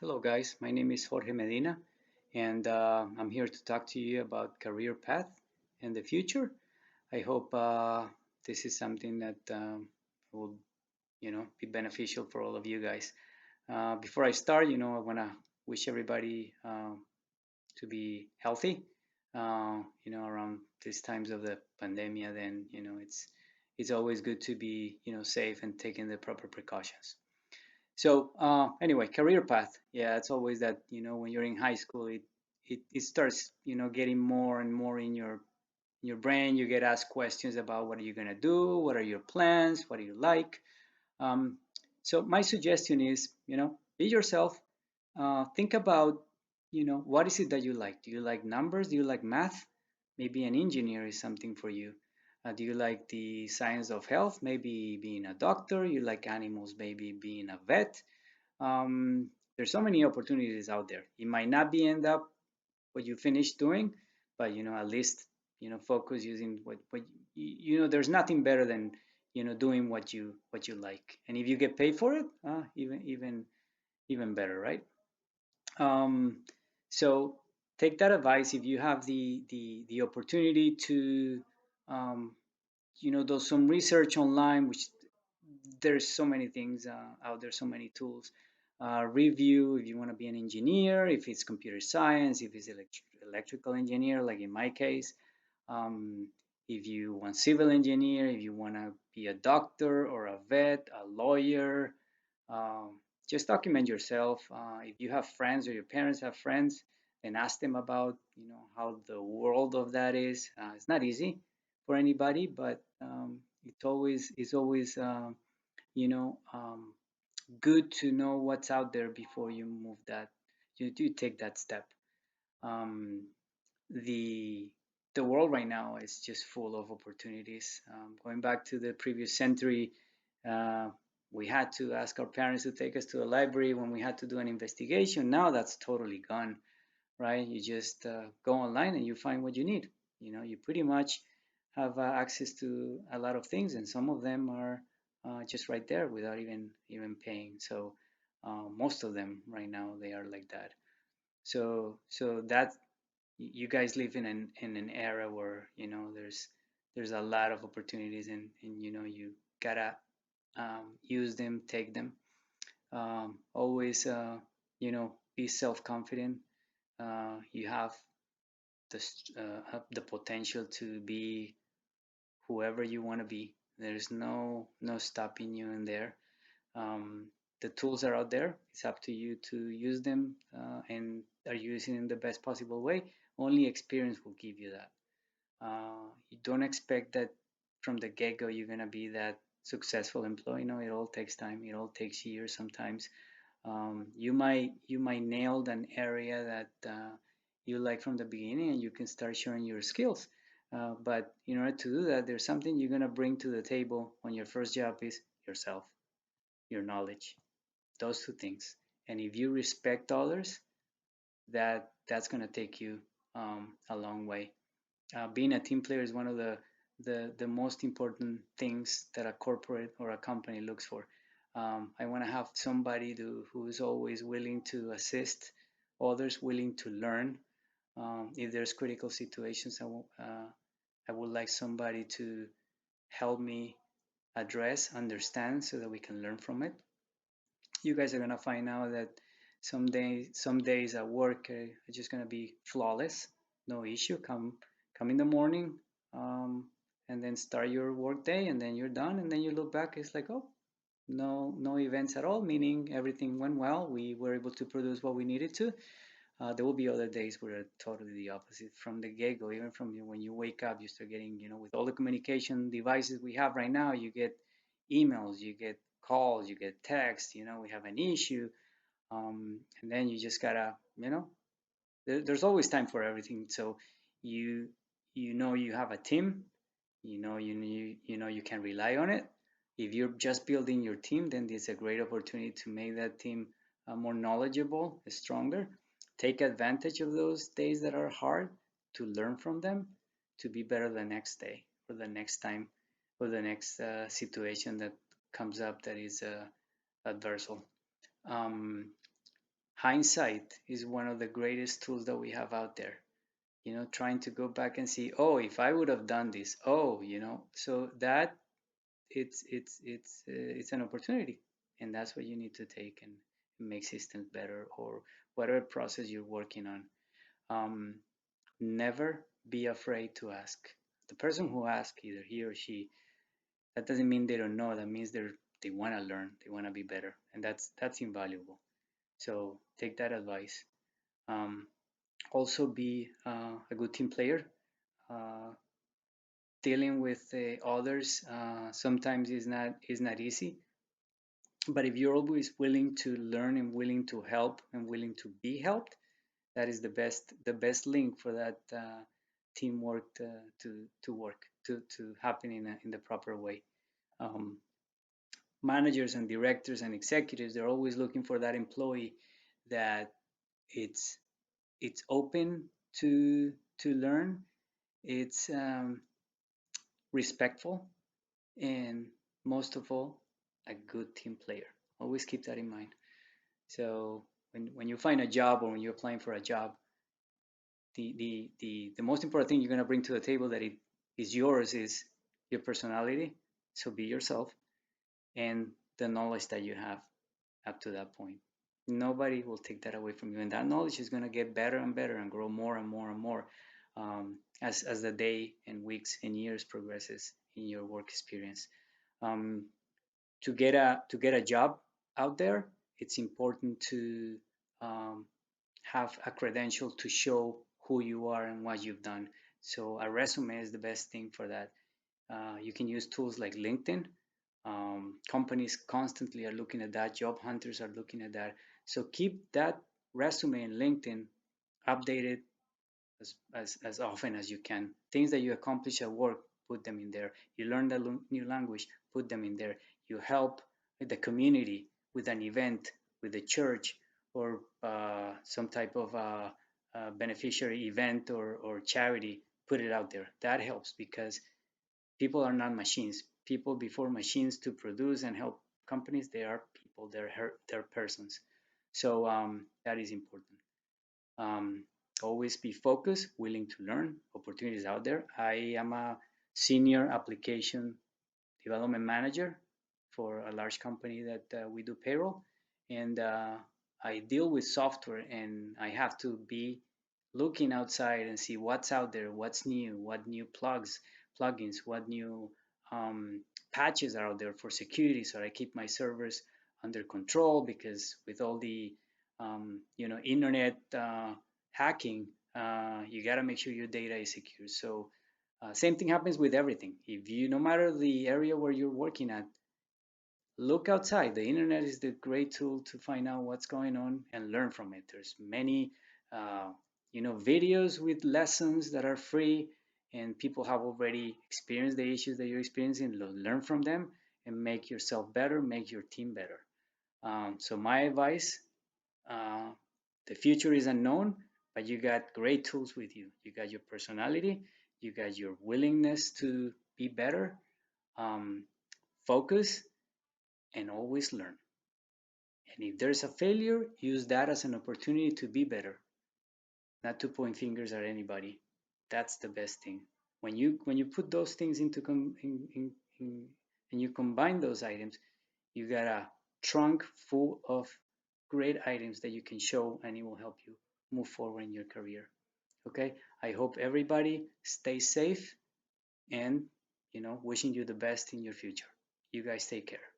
Hello, guys. My name is Jorge Medina, and I'm here to talk to you about career path and the future. I hope this is something that will, be beneficial for all of you guys. Before I start, I want to wish everybody to be healthy. Around these times of the pandemic, then it's always good to be safe and taking the proper precautions. So anyway, career path. Yeah, it's always that when you're in high school, it starts getting more and more in your brain. You get asked questions about what are you gonna do, what are your plans, what do you like. Um, so my suggestion is be yourself. Think about what is it that you like. Do you like numbers? Do you like math? Maybe an engineer is something for you. Do you like the science of health? Maybe being a doctor. You like animals? Maybe being a vet. There's so many opportunities out there. It might not be end up what you finish doing, but at least focus using what there's nothing better than doing what you like, and if you get paid for it, even better, right? um, so take that advice. If you have the opportunity to um, do some research online, which there's so many things out there, so many tools. Review if you want to be an engineer, if it's computer science, if it's electrical engineer, like in my case. Um, if you want civil engineer, if you want to be a doctor or a vet, a lawyer, just document yourself. If you have friends or your parents have friends, then ask them about how the world of that is. It's not easy for anybody, but it's always you know, um, good to know what's out there before you move that. You do take that step. Um, the the world right now is just full of opportunities. Going back to the previous century, uh, we had to ask our parents to take us to a library when we had to do an investigation. Now that's totally gone, right? You just go online and you find what you need. You pretty much have access to a lot of things, and some of them are just right there without even paying. So most of them right now they are like that. So that you guys live in an era where there's a lot of opportunities, and you gotta use them, take them. Always be self-confident. You have the potential to be whoever you want to be. There's no stopping you in there. Um, the tools are out there. It's up to you to use them, and are using in the best possible way. Only experience will give you that. You don't expect that from the get-go you're gonna be that successful employee. No, it all takes time. It all takes years sometimes. You might nail an area that you like from the beginning, and you can start showing your skills. But in order to do that, there's something you're gonna bring to the table on your first job is yourself, your knowledge, those two things. And if you respect others, that's gonna take you a long way. Being a team player is one of the most important things that a corporate or a company looks for. I want to have somebody who is always willing to assist others, willing to learn. If there's critical situations, I would like somebody to help me address, understand, so that we can learn from it. You guys are gonna find out that some days at work are just gonna be flawless, no issue. Come in the morning, and then start your work day, and then you're done, and then you look back, it's like, oh, no events at all, meaning everything went well. We were able to produce what we needed to. There will be other days where totally the opposite from the get-go. Even from when you wake up, you start getting, with all the communication devices we have right now, you get emails, you get calls, you get texts. We have an issue, and then you just gotta, there's always time for everything. So you you have a team. You can rely on it. If you're just building your team, then it's a great opportunity to make that team more knowledgeable, stronger. Take advantage of those days that are hard to learn from them, to be better the next day or the next time or the next situation that comes up that is adversal. Um, hindsight is one of the greatest tools that we have out there. Trying to go back and see, oh, if I would have done this, oh, so that it's an opportunity, and that's what you need to take and make systems better, or whatever process you're working on. um, Never be afraid to ask. The person who asks, either he or she, that doesn't mean they don't know. That means they want to learn, they want to be better, and that's invaluable. So take that advice. um, Also be a good team player. uh, Dealing with others sometimes is not easy, but if you're always willing to learn and willing to help and willing to be helped, that is the best link for that teamwork to work to happen in the proper way. um, Managers and directors and executives, they're always looking for that employee that it's it's open to learn, it's respectful, and most of all, a good team player. Always keep that in mind. So when you find a job, or when you're applying for a job, the most important thing you're going to bring to the table that it is yours is your personality. So be yourself, and the knowledge that you have up to that point. Nobody will take that away from you, and that knowledge is going to get better and better and grow more and more and more as the day and weeks and years progresses in your work experience. Um, to get a job out there, it's important to um, have a credential to show who you are and what you've done. So a resume is the best thing for that. You can use tools like LinkedIn. Companies constantly are looking at that. Job hunters are looking at that. So keep that resume in LinkedIn updated as often as you can. Things that you accomplish at work, put them in there. You learn a new language, put them in there. You help with the community, with an event, with the church, or some type of beneficiary event or charity, put it out there. That helps because people are not machines. People before machines to produce and help companies, they are people, they're persons. So that is important. um, Always be focused, willing to learn, opportunities out there. I am a senior application development manager for a large company that we do payroll, and I deal with software, and I have to be looking outside and see what's out there, what's new, what new plugins, what new um, patches are out there for security, so I keep my servers under control, because with all the internet hacking, you got to make sure your data is secure. So same thing happens with everything. If you, no matter the area where you're working at, look outside. The internet is the great tool to find out what's going on and learn from it. There's many, uh, videos with lessons that are free, and people have already experienced the issues that you're experiencing. Learn from them and make yourself better, make your team better. So my advice, uh, the future is unknown, but you got great tools with you. You got your personality, you got your willingness to be better, um, focus, and always learn. And if there's a failure, use that as an opportunity to be better, not to point fingers at anybody. That's the best thing. When you put those things in and you combine those items, you got a trunk full of great items that you can show, and it will help you move forward in your career. Okay, I hope everybody stays safe, and wishing you the best in your future. You guys take care.